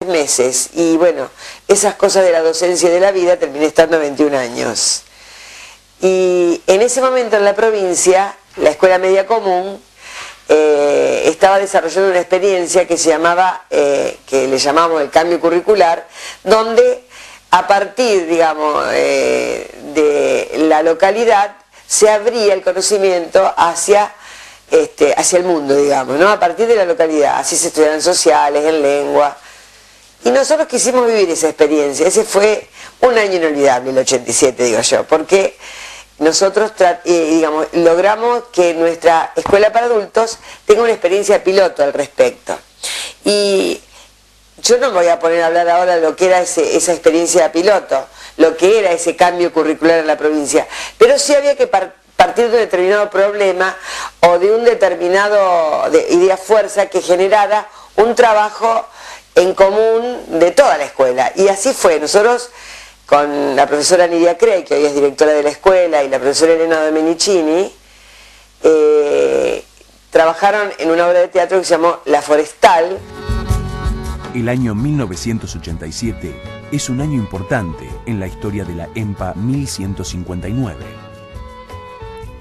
meses. Y bueno, esas cosas de la docencia y de la vida, terminé estando 21 años. Y en ese momento en la provincia, la Escuela Media Común estaba desarrollando una experiencia que se llamaba, que le llamamos el cambio curricular, donde a partir, digamos, de la localidad se abría el conocimiento hacia el mundo, digamos, ¿no? A partir de la localidad, así se estudiaban sociales, en lengua. Y nosotros quisimos vivir esa experiencia. Ese fue un año inolvidable, el 87, digo yo, porque nosotros digamos, logramos que nuestra escuela para adultos tenga una experiencia piloto al respecto. Y yo no me voy a poner a hablar ahora de lo que era esa experiencia piloto, lo que era ese cambio curricular en la provincia, pero sí había que partir de un determinado problema o de un determinado idea fuerza que generara un trabajo en común de toda la escuela. Y así fue. Nosotros, con la profesora Nidia Crey, que hoy es directora de la escuela, y la profesora Elena Domenicini, trabajaron en una obra de teatro que se llamó La Forestal. El año 1987 es un año importante en la historia de la EMPA 1159.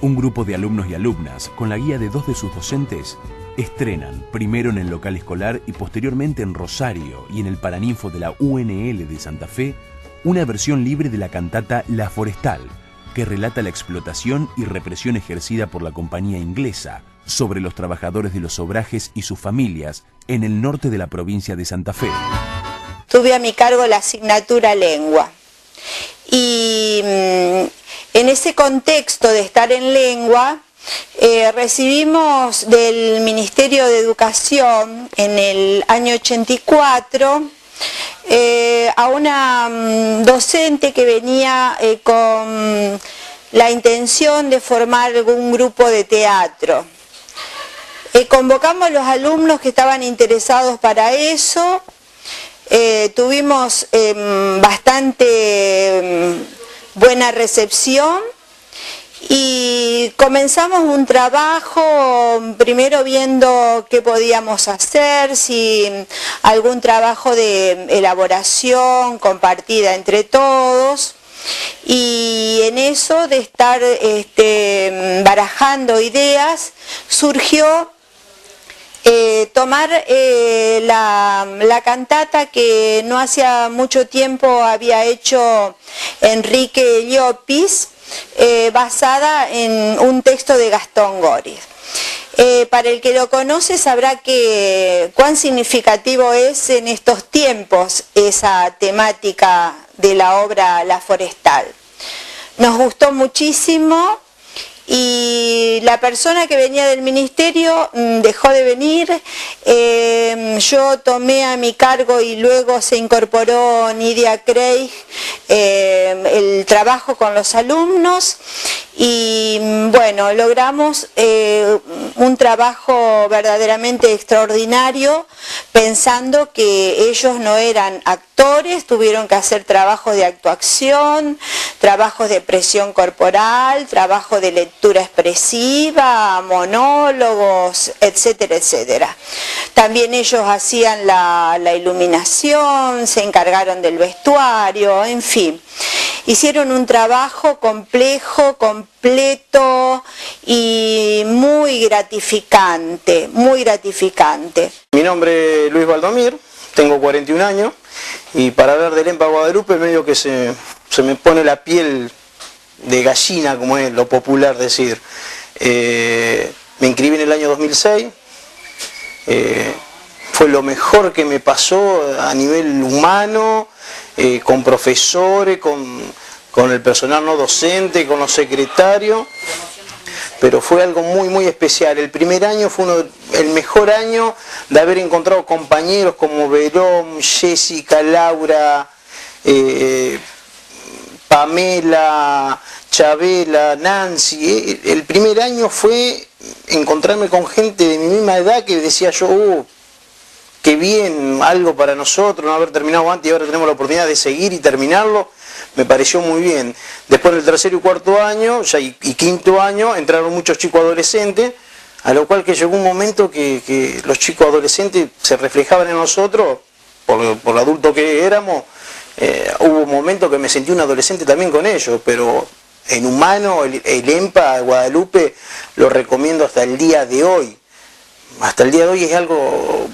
Un grupo de alumnos y alumnas, con la guía de 2 de sus docentes, estrenan, primero en el local escolar y posteriormente en Rosario y en el Paraninfo de la UNL de Santa Fe, una versión libre de la cantata La Forestal, que relata la explotación y represión ejercida por la compañía inglesa sobre los trabajadores de los obrajes y sus familias en el norte de la provincia de Santa Fe. Tuve a mi cargo la asignatura lengua y en ese contexto de estar en lengua recibimos del Ministerio de Educación en el año 84 a una docente que venía con la intención de formar algún grupo de teatro. Convocamos a los alumnos que estaban interesados para eso, tuvimos bastante buena recepción y comenzamos un trabajo, primero viendo qué podíamos hacer, si algún trabajo de elaboración compartida entre todos. Y en eso de estar barajando ideas, surgió tomar la cantata que no hacía mucho tiempo había hecho Enrique Llopis, basada en un texto de Gastón Góriz. Para el que lo conoce sabrá cuán significativo es en estos tiempos esa temática de la obra La Forestal. Nos gustó muchísimo y la persona que venía del ministerio dejó de venir, yo tomé a mi cargo y luego se incorporó Nidia Craig, el trabajo con los alumnos y bueno, logramos un trabajo verdaderamente extraordinario, pensando que ellos no eran actores, tuvieron que hacer trabajos de actuación, trabajos de expresión corporal, trabajo de lectura expresiva, monólogos, etcétera, etcétera. También ellos hacían la iluminación, se encargaron del vestuario, en fin. Hicieron un trabajo complejo, completo y muy gratificante, muy gratificante. Mi nombre es Luis Valdomir, tengo 41 años y para hablar del EMPA Guadalupe medio que se me pone la piel de gallina, como es lo popular decir. Me inscribí en el año 2006, fue lo mejor que me pasó a nivel humano, con profesores, con el personal no docente, con los secretarios, pero fue algo muy muy especial. El primer año fue el mejor año de haber encontrado compañeros como Verón, Jessica, Laura, Pamela, Chabela, Nancy. El primer año fue encontrarme con gente de mi misma edad que decía yo, qué bien, algo para nosotros, no haber terminado antes y ahora tenemos la oportunidad de seguir y terminarlo, me pareció muy bien. Después del tercero y cuarto año y quinto año entraron muchos chicos adolescentes, a lo cual que llegó un momento que los chicos adolescentes se reflejaban en nosotros por adulto que éramos, hubo momentos que me sentí un adolescente también con ellos, pero en humano el EMPA Guadalupe lo recomiendo hasta el día de hoy. Hasta el día de hoy es algo,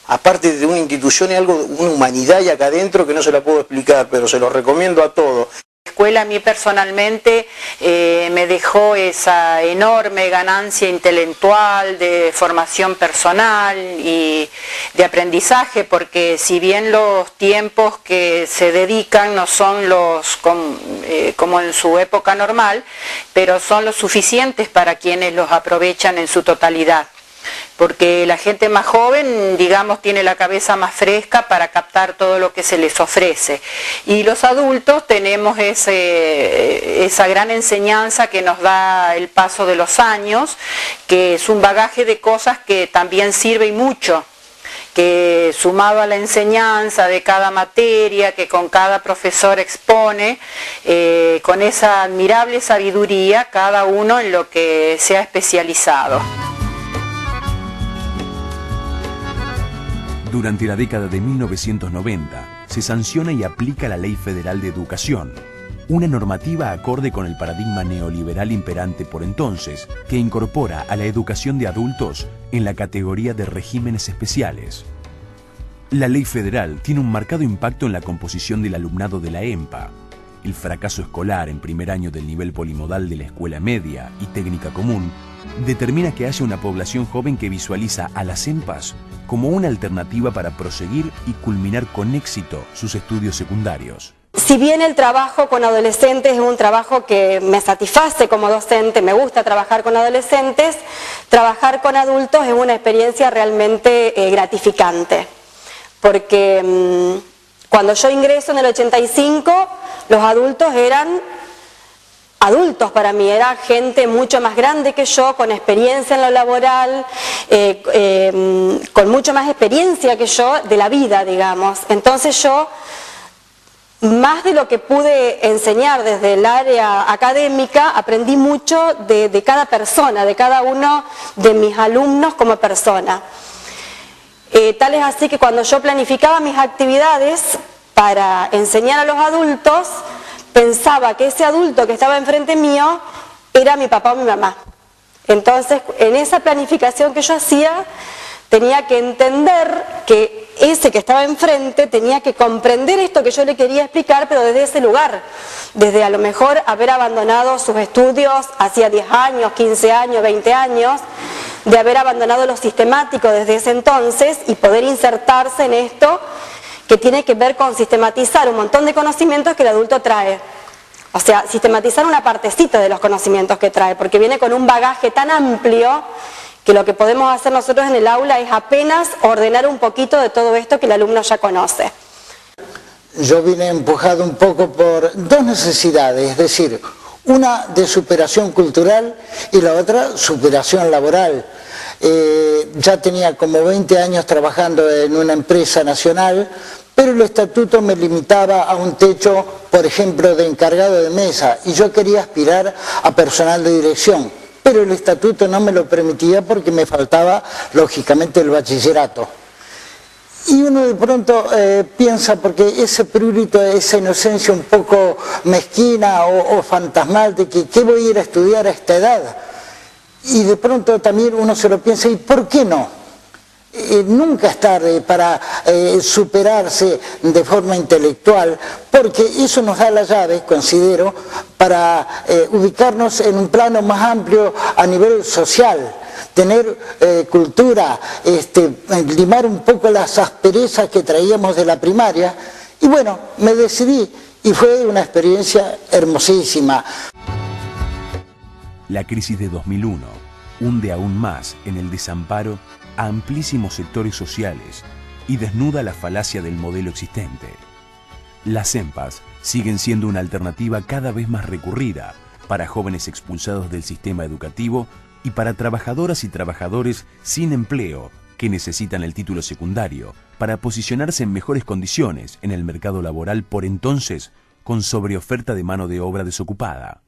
aparte de una institución, es algo, una humanidad y acá adentro que no se la puedo explicar, pero se lo recomiendo a todos. La escuela a mí personalmente me dejó esa enorme ganancia intelectual, de formación personal y de aprendizaje, porque si bien los tiempos que se dedican no son los como en su época normal, pero son los suficientes para quienes los aprovechan en su totalidad. Porque la gente más joven, digamos, tiene la cabeza más fresca para captar todo lo que se les ofrece. Y los adultos tenemos esa gran enseñanza que nos da el paso de los años, que es un bagaje de cosas que también sirve y mucho, que sumado a la enseñanza de cada materia que con cada profesor expone, con esa admirable sabiduría, cada uno en lo que se ha especializado. Durante la década de 1990 se sanciona y aplica la Ley Federal de Educación, una normativa acorde con el paradigma neoliberal imperante por entonces, que incorpora a la educación de adultos en la categoría de regímenes especiales. La Ley Federal tiene un marcado impacto en la composición del alumnado de la EMPA. El fracaso escolar en primer año del nivel polimodal de la escuela media y técnica común determina que haya una población joven que visualiza a las EMPAs como una alternativa para proseguir y culminar con éxito sus estudios secundarios. Si bien el trabajo con adolescentes es un trabajo que me satisface como docente, me gusta trabajar con adolescentes, trabajar con adultos es una experiencia realmente gratificante, porque cuando yo ingreso en el 85, los adultos eran adultos para mí, era gente mucho más grande que yo, con experiencia en lo laboral, con mucho más experiencia que yo de la vida, digamos. Entonces yo, más de lo que pude enseñar desde el área académica, aprendí mucho de cada persona, de cada uno de mis alumnos como persona. Tal es así que cuando yo planificaba mis actividades para enseñar a los adultos, pensaba que ese adulto que estaba enfrente mío era mi papá o mi mamá. Entonces, en esa planificación que yo hacía, tenía que entender que ese que estaba enfrente tenía que comprender esto que yo le quería explicar, pero desde ese lugar, desde a lo mejor haber abandonado sus estudios hacía 10 años, 15 años, 20 años, de haber abandonado lo sistemático desde ese entonces y poder insertarse en esto que tiene que ver con sistematizar un montón de conocimientos que el adulto trae. O sea, sistematizar una partecita de los conocimientos que trae, porque viene con un bagaje tan amplio que lo que podemos hacer nosotros en el aula es apenas ordenar un poquito de todo esto que el alumno ya conoce. Yo vine empujado un poco por dos necesidades, es decir, una de superación cultural y la otra superación laboral. Ya tenía como 20 años trabajando en una empresa nacional, pero el estatuto me limitaba a un techo, por ejemplo, de encargado de mesa, y yo quería aspirar a personal de dirección, pero el estatuto no me lo permitía porque me faltaba, lógicamente, el bachillerato. Y uno de pronto piensa, porque ese prurito, esa inocencia un poco mezquina o fantasmal de que ¿qué voy a ir a estudiar a esta edad? Y de pronto también uno se lo piensa, ¿y por qué no? Nunca es tarde para superarse de forma intelectual, porque eso nos da la llave, considero, para ubicarnos en un plano más amplio a nivel social, tener cultura, limar un poco las asperezas que traíamos de la primaria, y bueno, me decidí y fue una experiencia hermosísima. La crisis de 2001 hunde aún más en el desamparo a amplísimos sectores sociales y desnuda la falacia del modelo existente. Las EMPAs siguen siendo una alternativa cada vez más recurrida para jóvenes expulsados del sistema educativo y para trabajadoras y trabajadores sin empleo que necesitan el título secundario para posicionarse en mejores condiciones en el mercado laboral, por entonces con sobreoferta de mano de obra desocupada.